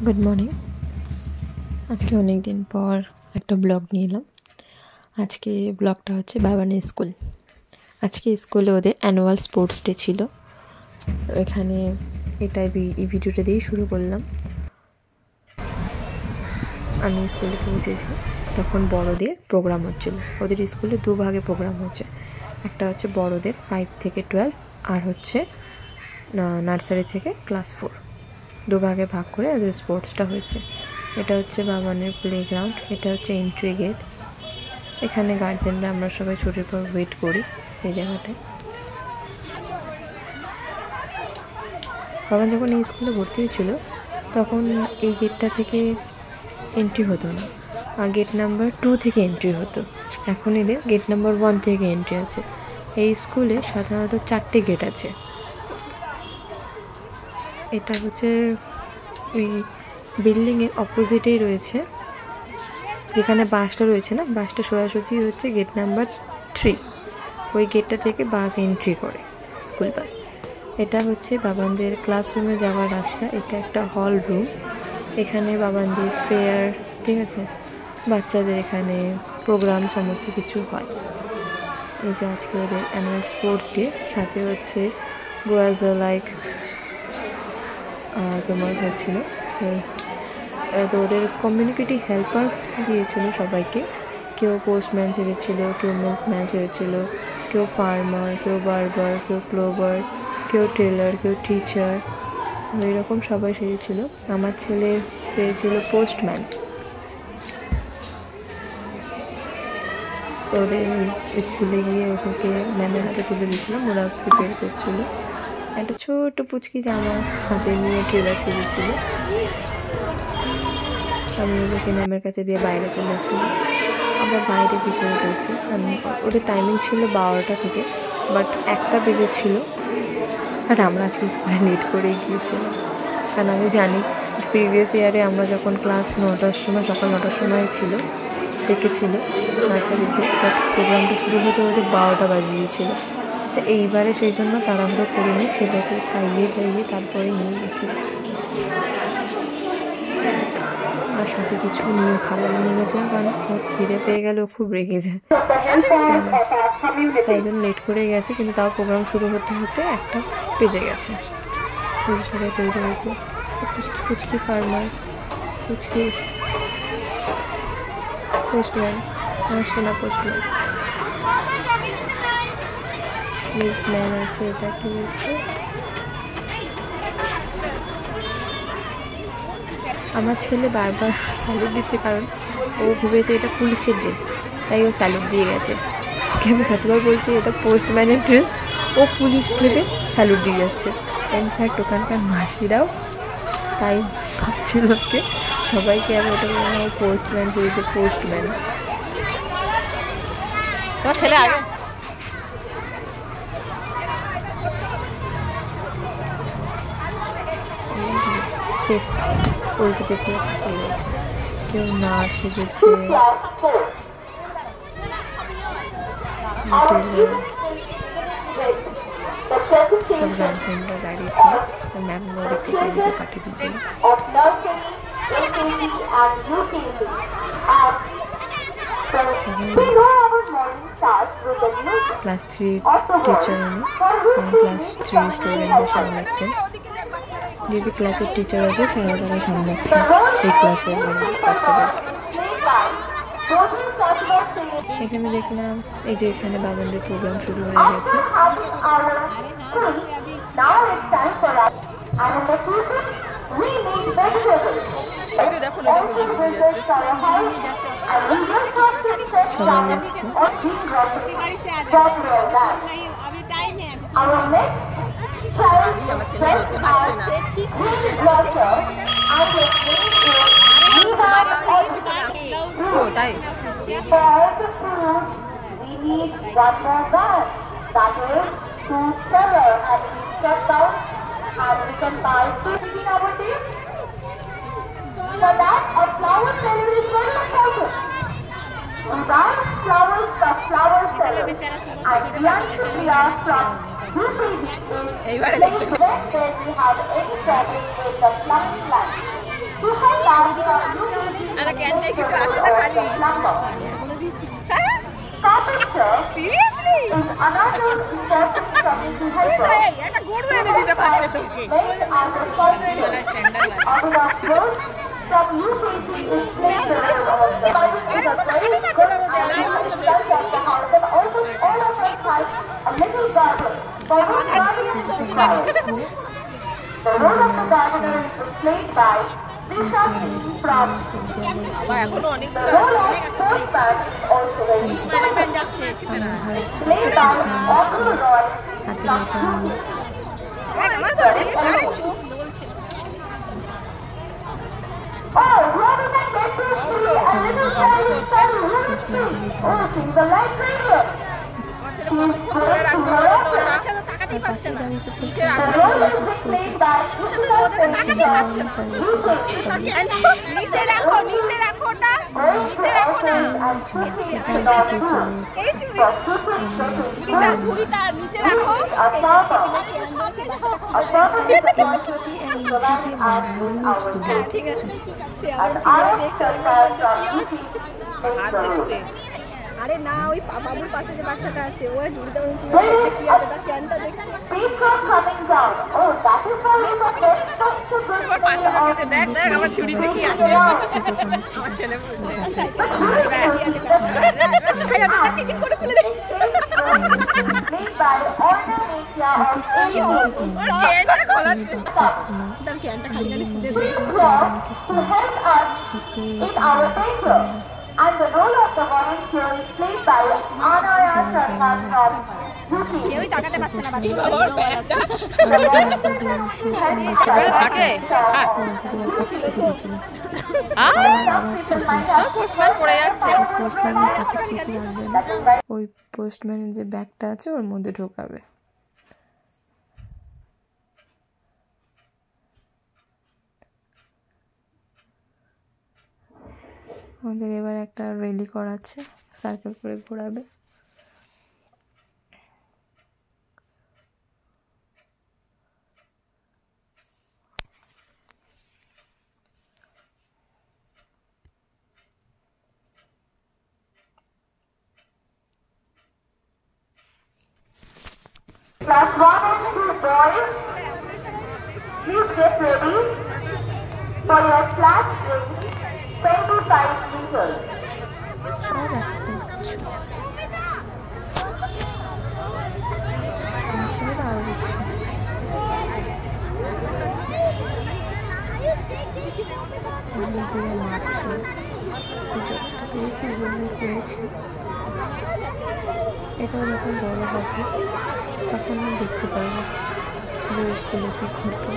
Good morning. আজকে অনেক দিন পর একটা ব্লগ নিয়ে এলাম। আজকে ব্লগটা হচ্ছে বাবানের স্কুল। আজকে স্কুলে ওদের অ্যানুয়াল স্পোর্টস ডে ছিল। এখানে এই ভিডিওটা দিয়েই শুরু করলাম। আমি স্কুলে পৌঁছেছি, তখন বড়দের প্রোগ্রাম হচ্ছিল। ওদের স্কুলে দুভাগে প্রোগ্রাম হচ্ছে, একটা হচ্ছে বড়দের 5 থেকে 12, আর হচ্ছে নার্সারি থেকে ক্লাস 4। দুভাগে ভাগ করে ওদের স্পোর্টসটা হয়েছে। এটা হচ্ছে বাবানের প্লেগ্রাউন্ড, এটা হচ্ছে এন্ট্রি গেট। এখানে গার্জেনরা আমরা সবাই ছুটির পর ওয়েট করি এই জায়গাটায়। বাবান যখন এই স্কুলে ভর্তি হয়েছিল তখন এই গেটটা থেকে এন্ট্রি হতো না, আর গেট নাম্বার 2 থেকে এন্ট্রি হতো। এখন এদের গেট নাম্বার 1 থেকে এন্ট্রি আছে। এই স্কুলে সাধারণত 4টে গেট আছে। এটা হচ্ছে ওই বিল্ডিংয়ের অপোজিটেই রয়েছে, যেখানে বাসটা রয়েছে না, বাসটা সোজাসুজি হচ্ছে গেট নাম্বার 3। ওই গেটটা থেকে বাস এন্ট্রি করে, স্কুল বাস। এটা হচ্ছে বাবানদের ক্লাসরুমে যাওয়ার রাস্তা। এটা একটা হল রুম, এখানে বাবানদের প্রেয়ার, ঠিক আছে, বাচ্চাদের এখানে প্রোগ্রাম সমস্ত কিছু হয়। এই যে আজকে ওদের অ্যানুয়াল স্পোর্টস ডে, সাথে হচ্ছে গোয়াজা লাইক তোমার হচ্ছিল। তো ওদের কমিউনিটি হেল্পার দিয়েছিল সবাইকে। কেউ পোস্টম্যান সেজেছিল, কেউ মিল্কম্যান সেজেছিল, কেউ ফার্মার, কেউ বার্বার, কেউ ক্লোভার, কেউ টেলার, কেউ টিচার, এইরকম সবাই সেজেছিল। আমার ছেলে চেয়েছিল পোস্টম্যান। ওদের স্কুলে গিয়ে ওকে ম্যামের হাতে তুলে দিয়েছিলাম, ওরা প্রিপেয়ার করছিল। একটা ছোট পুচকি জামা হাতে নিয়ে টেলার সেজেছিল। আমি ওদেরকে ম্যামের কাছে দিয়ে বাইরে চলে এসেছিলাম, আবার বাইরে ভিতরে করছি। ওদের টাইমিং ছিল 12টা থেকে, বাট 1টা বেজেছিল। আর আমরা আজকে স্কুলে লেট করেই গিয়েছিলাম, কারণ আমি জানি প্রিভিয়াস ইয়ারে আমরা যখন ক্লাস 9টার সময়, সকাল 9টার সময় ছিল, ডেকেছিল নার্সারিতে, বাট প্রোগ্রামটা শুরু হতে হতে 12টা বাজে গিয়েছিল। তো এইবারে সেই জন্য তাড়াহুড়ো করে নিয়ে ছেলেকে খাইয়ে দাইয়ে তারপরে নিয়ে গেছিলাম। আর সাথে কিছু নিয়ে খাবার নিয়ে গেছিলাম, কারণ ওর খিদে পেয়ে গেলে ও খুব রেগে যায়, তাই জন্য লেট করে গেছে। কিন্তু তাও প্রোগ্রাম শুরু হতে হতে 1টা বেজে গেছে। সবাই তৈরি হয়েছে। পুচকি ফার্মার, পুচকি পোস্টম্যান, আমার সোনা পোস্টম্যান, মিল্কম্যান আছে। এটা কি বলছে, আমার ছেলে বারবার স্যালুট দিচ্ছে, কারণ ও ভেবেছে এটা পুলিশের ড্রেস, তাই ও স্যালুট দিয়ে গেছে। আমি যতবার বলছি এটা পোস্টম্যানের ড্রেস, ও পুলিশ ভেবে স্যালুট দিয়ে যাচ্ছে। ইনফ্যাক্ট ওখানকার মাসিরাও তাই ভাবছিল ওকে, সবাইকে আমি ওটা বললাম ও পোস্টম্যান, যে পোস্টম্যান। তোমার ছেলে আগে সেফ ওইকে দেখে হয়ে গেছে। কেউ নার্স সেজেছে, সব গার্লফ্রেন্ডরা দাঁড়িয়েছিল, ম্যাম ওদেরকে দিকে পাঠিয়ে দিয়েছিল। ক্লাস 3 টিচার, আমি ক্লাস 3 স্টুডেন্টদের সামলাচ্ছেন। যদি ক্লাসের টিচার আছে সেটা তারা সামলাচ্ছে সেই ক্লাসের বাচ্চাদের। এখানে দেখলাম এই যে এখানে বাবানদের প্রোগ্রাম শুরু হয়ে গেছে। সবাই যাচ্ছে। আমার ছেলে বুঝতে পারছে না। ও তাই এইবারে আরে ক্যান্টে কিছু আছে না খালি সিরিয়াসলি একটা গরু এনে দিতে পারবে তোকে standard from UKC is played almost all of us have a little garden for whose guardian is required. The role of the gardener is played by Disha Singh from the role of postman is also very important. Played by Audrey Roy from Oh, where did I get this tree? A little fairy fell really tree. Oh, she's a light radio. The role is played by আরে না ওই বাবুর পাশে যে বাচ্চাটা আছে ওই জুড়িতে কি হচ্ছে কি আছে তার ক্যানটা দেখছে ওর পাশে লোকে দেখ দেখ আমার চুড়িতে কি আছে আমার ছেলে বলছে টিকিট করে খুলে দেখ ক্যানটা খোলার চেষ্টা তার ক্যানটা খালি খালি খুলে দে And the role of the volunteer is played by Anaya Sharma from UP. কেউই তাকাতে পারছে না বাড়ি ওর ব্যাগটা থাকে পোস্টম্যান পড়ে যাচ্ছে পোস্টম্যানের কাছে চিঠি রাখবে ওই পোস্টম্যানের যে ব্যাগটা আছে ওর মধ্যে ঢোকাবে আমাদের এবার একটা র্যালি করাচ্ছে সার্কেল করে ঘোরাবে Class 1 and 2 boys, please get ready for your flag race 25 meters. এটাও যখন বড় হবে তখন আমি দেখতে পারবো স্কুলে কি ঘুরতে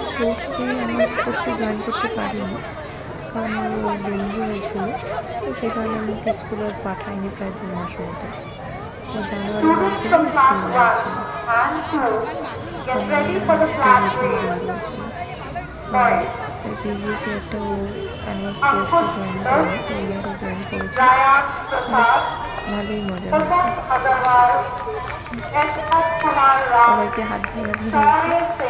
স্পোর্টসে জয়েন করতে পারিনি কারণ আমার ডেঙ্গু হয়েছিল তো সেই কারণে আমাকে স্কুলে পাঠায়নি প্রায় 2 মাস মতো ও জানুয়ারি প্রিভিয়াসে একটা ও অ্যানুয়াল স্পোর্টসে জয়েন করে এই ইয়ারে জয়েন করেছে ভালোই মজা হয়েছে সবাইকে হাত ধরে ধরেছে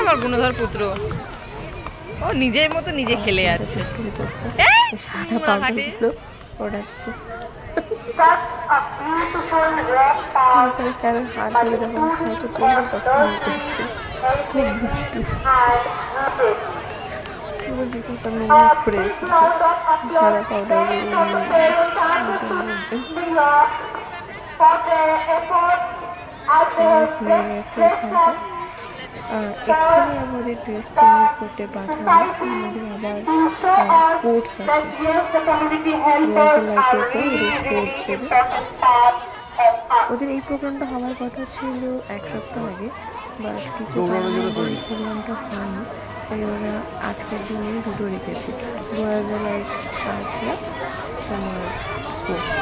আমার গুণধর পুত্র ও নিজের মতো নিজে খেলে যাচ্ছে ওড়াচ্ছে সাদা পাউডার এক্ষুনি আমাদের ড্রেস চেঞ্জ করতে পাঠাবো আমাদের আবার স্পোর্টস আছে লাইটের পর ওদের স্পোর্টস দেবে ওদের এই প্রোগ্রামটা হওয়ার কথা ছিল 1 সপ্তাহ আগে বাট কিছু এই প্রোগ্রামটা হয়নি তাই ওরা আজকের দিনে দুটো রেখেছে লাইক আজকে তোমার স্পোর্টস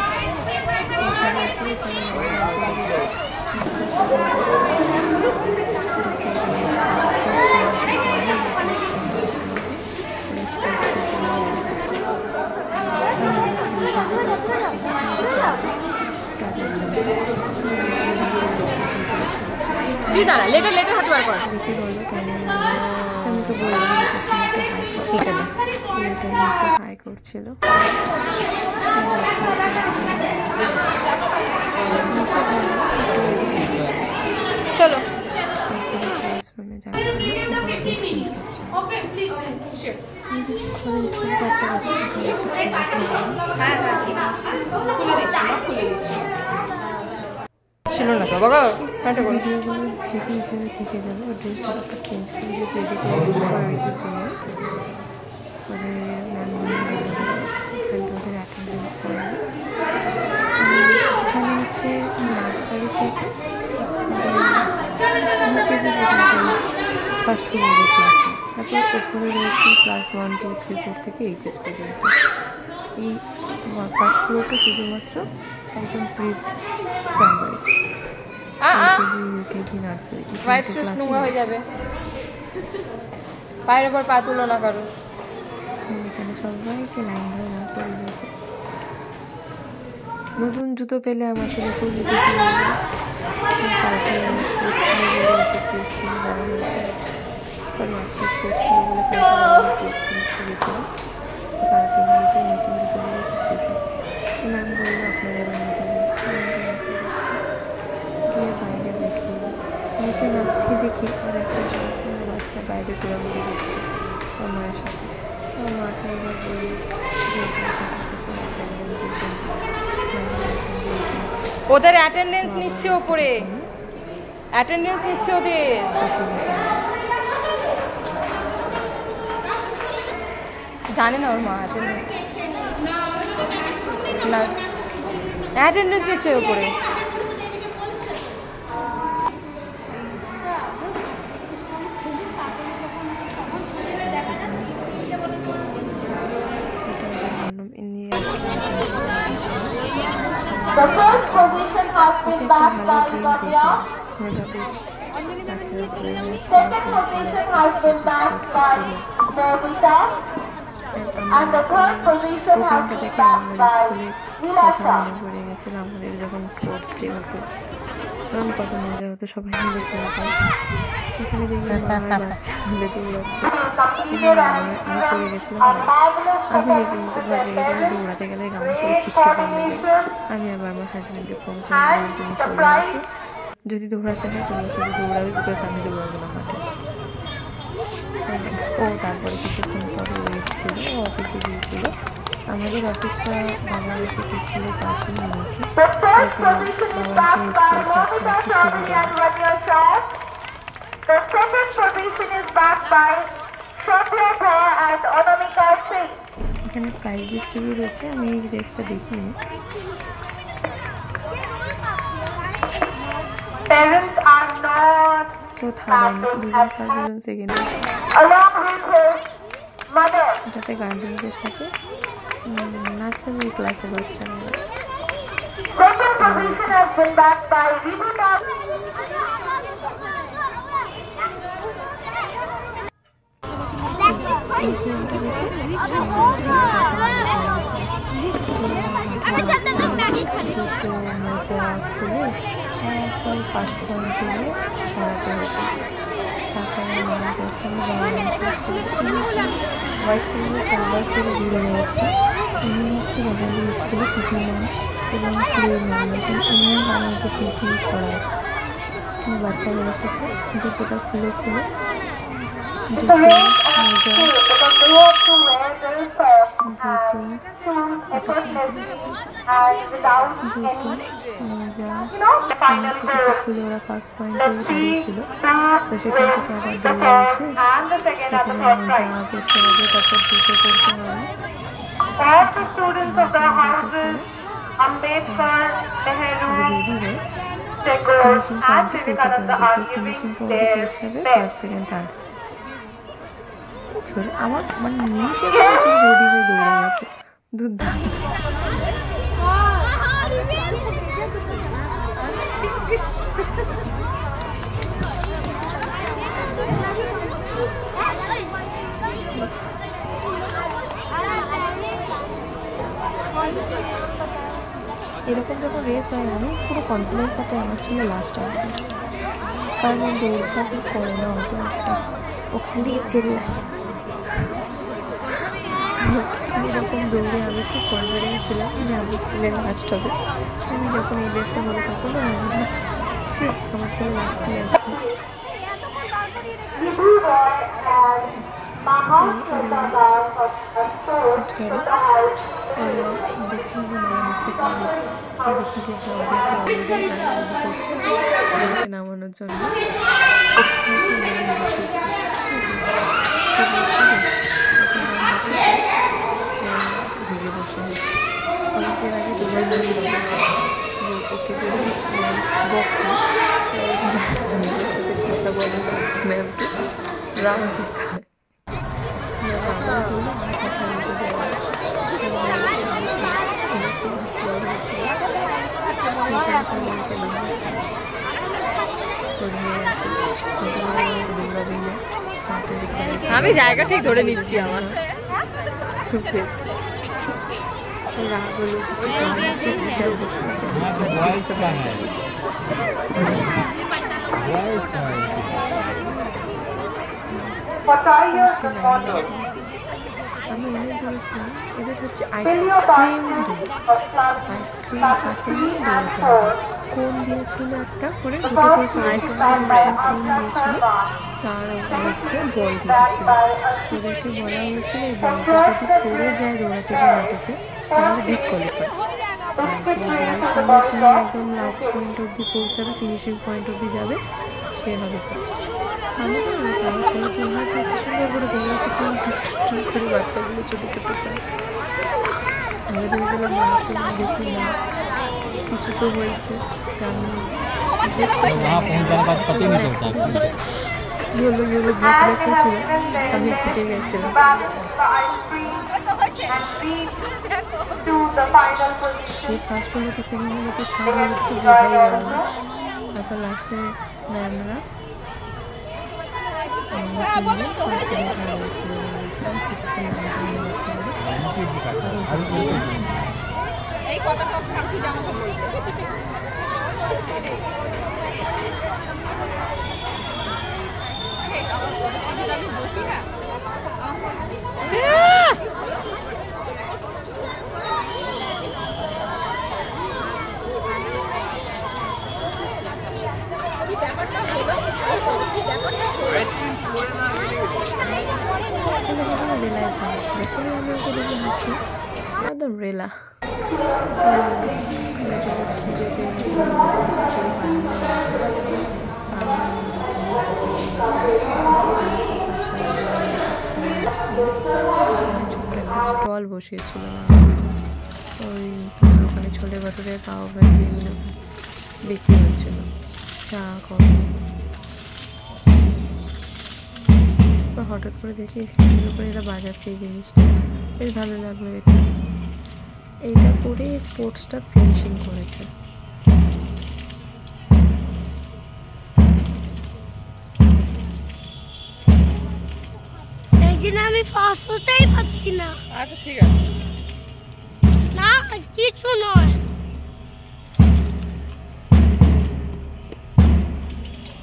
তুই দাঁড়া, লেটার হাত বার কর। দেখি বলো কেমন আমি তো বললাম হাই করছিল। চলো ক্লাসরুমে ছিল না তো বাবা, ভিডিওগুলো স্মৃতি হিসেবে থেকে যাবে। ওর ড্রেসটা একটা চেঞ্জ করে দিয়ে রেডি করে রিসের জন্য ওদের ওদের অ্যাটেন্ডেন্স করে। এখানে হচ্ছে নার্সারি থেকে ফার্স্ট ফ্লোরের ক্লাসরুম, তারপর ওপরে রয়েছে ক্লাস 1, 2, 3, 4 থেকে এইচএস পর্যন্ত। এই ফার্স্ট ফ্লোরটা শুধুমাত্র একদম pre primary, LKG, UKG, nursery. White shoes নোংরা হয়ে যাবে, পায়ের ওপর পা তুলো না কারো। এখানে সবাইকে লাইন ধরে না করে দিয়েছে। নতুন জুতো পেলে আমার ছেলে খুব খুশি হবে। কালকে স্পোর্টস ছিল বলে প্রেস কিনে দেওয়া হয়েছে। সরি, আজকে স্পোর্টস ছিল বলে কালকে প্রেস কিনে গেছিলাম। কালকে হয়েছে নতুন জুতো পেলে খুব খুশি। ম্যাম বললো আপনারা এবার নিচে যান। গিয়ে বাইরে ওয়েট করবো। নিচে নামতে দেখি আর একটা সবসময় বাচ্চা বাইরে ঘোরাঘুরি করছে ওর মায়ের সাথে। ওর মাকে এবার বলল ওদের অ্যাটেন্ডেন্স নিচ্ছে ওপরে, অ্যাটেন্ডেন্স নিচ্ছে ওদের। জানে না ওর মা অ্যাটেন্ডেন্স নিচ্ছে ওপরে। The first position has been backed by Navya. Second position has been backed by Navita. And the third position has been backed by Nilasha. পড়ে গেছিলাম আমাদের যখন স্পোর্টস ডে হতো, তখন কত মজা হতো, সবাই মিলে খেলতাম। এখানে দেখলাম আমার বাচ্চা মিলে দৌড়াচ্ছে, আমি পড়ে গেছিলাম। আমি কিন্তু ভাবে গেছিলাম দৌড়াতে গেলে গামা করে ছিটকে পড়ে গেল। আমি আবার আমার হাজব্যান্ডকে ফোন করে তুমি চলে আসো, যদি দৌড়াতে হয় তুমি শুধু দৌড়াবে, বিকজ আমি দৌড়াবো না মাঠে। ও তারপরে কিছুক্ষণ পরে ও এসেছিল, ও অফিসে গিয়েছিল। আমাদের অফিসটা বাবার স্কুলের পাশেই নিয়েছি। এখানে প্রাইজ ডিস্ট্রিবিউট রয়েছে, আমি এই ড্রেসটা দেখিনি। Parents are not কেউ থার্ড হয়নি, 2জন ফার্স্ট 2জন second. along with his mother. এটাতে গার্জেনদের সাথে নার্সারি ক্লাসে বাচ্চা। Second position has been backed by Rivita. জুতো মোজা খুলে একদম ফার্স্ট পয়েন্ট দিয়ে দাঁড়াতে হতো। তারপরে হোয়াইট কালারের সালভার করে ঘুরে যাচ্ছে। উনি হচ্ছে বাঙালি স্কুলে পিটি ম্যাম এবং প্রিয় ম্যাম, এখানে উনিও বাংলাতে পিটি করায়। বাচ্চারা এসেছে, কিন্তু যেটা খুলেছিল জুতো মোজা, সমস্ত কিছু খুলে ওরা ফার্স্ট পয়েন্টে দাঁড়িয়েছিল। তো সেখান থেকে আবার দৌড়ে এসে প্রথমে মোজা করতে হবে, তারপর জুতো করতে হবে। ফিনিশিং পয়েন্টে পৌঁছাতে হবে, যে ফিনিশিং পয়েন্টে পৌঁছাবে ফার্স্ট, সেকেন্ড, থার্ড। আমার মানে নিমিশে রেডি হয়ে দৌড়ে গেছে, দুর্দান্ত। এরকম যখন রেস হয় আমি পুরো কনফিডেন্স থাকে আমার ছিল লাস্ট আসবে। কারণ ও দৌড়ঝাঁপ করে না অত একটা, ও খালি চেল্লায়। এরকম দৌড়ে আমি খুব কনফিডেন্স ছিলাম যে আমার ছেলে লাস্ট হবে। আমি যখন এই রেসটা হলো তখন তো মনে হয় সে আমার ছেলে লাস্টে আসবে। দেখছি নামানোর জন্য ভিজে বসে হয়েছে। অনেকের আগে দুবার ওকে কথা বলে ম্যামকে রাম দিতে হয়। বাবা বলে কথা বলতে যাওয়া আমি জায়গা ঠিক ধরে নিচ্ছি আমার আমি অনেক বলেছিলাম এদের হচ্ছে আইসক্রিম কোন দিয়েছিল একটা করে দুটো করে আইসক্রিম দিয়েছিল, তার ওদেরকে বল দিয়েছিল। ওদেরকে বলা হয়েছিল এই বলটা যদি পড়ে যায় দৌড়াতে গিয়ে মাটিতে তাহলে ডিসকোয়ালিফাই। একদম লাস্ট পয়েন্ট অবধি পৌঁছাবে, ফিনিশিং পয়েন্ট অবধি যাবে, সে হবে। আমি আমার ছেলে তোমার কত সুন্দর করে দৌড়াচ্ছে টুন করে বাচ্চাগুলো ছোটো ছোটো। আমি ভেবেছিলাম লাস্টে দেখি না কিছু তো হয়েছে, ইয়েলো ইয়েলো ব্ল্যাক ব্ল্যাক ছিল, আমি ফুটে গেছিলাম। ফার্স্ট হলো কি সেকেন্ড হলো কি থার্ড হলো তো বোঝাই গেল না। তারপর লাস্টে ম্যামরা একদম রেলা স্টল বসিয়েছিল ওই তোমার ওখানে ছোলে ভাটুরে পাও ভাজি এগুলো বিক্রি হচ্ছিল, চা কফি। হঠাৎ করে দেখি সুন্দর করে এরা বাজাচ্ছে এই জিনিসটা, বেশ ভালো লাগলো। এইটা করে স্পোর্টসটা ফিনিশিং করেছে। আমি ফার্স্ট হতেই পারছি না। আচ্ছা ঠিক আছে, না কিছু নয়।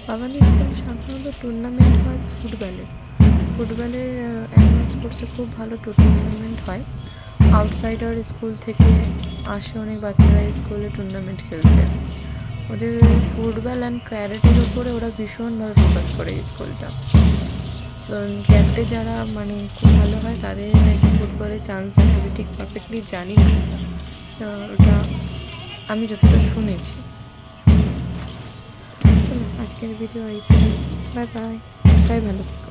বাগানের স্কুলে সাধারণত টুর্নামেন্ট হয় ফুটবলের অ্যানুয়াল স্পোর্টসে খুব ভালো টুর্নামেন্ট হয়। আউটসাইডার স্কুল থেকে আসে অনেক বাচ্চারা স্কুলে টুর্নামেন্ট খেলতে। ওদের ফুটবল অ্যান্ড ক্যারেটের উপরে ওরা ভীষণভাবে ফোকাস করে এই স্কুলটা। ক্যারেটে যারা মানে খুব ভালো হয় তাদের নাকি ফুটবলে চান্স দেয়, আমি ঠিক পারফেক্টলি জানি না, ওটা আমি যতটা শুনেছি। আজকের ভিডিও এই পর্যন্ত, বাই বাই, সবাই ভালো থাকো।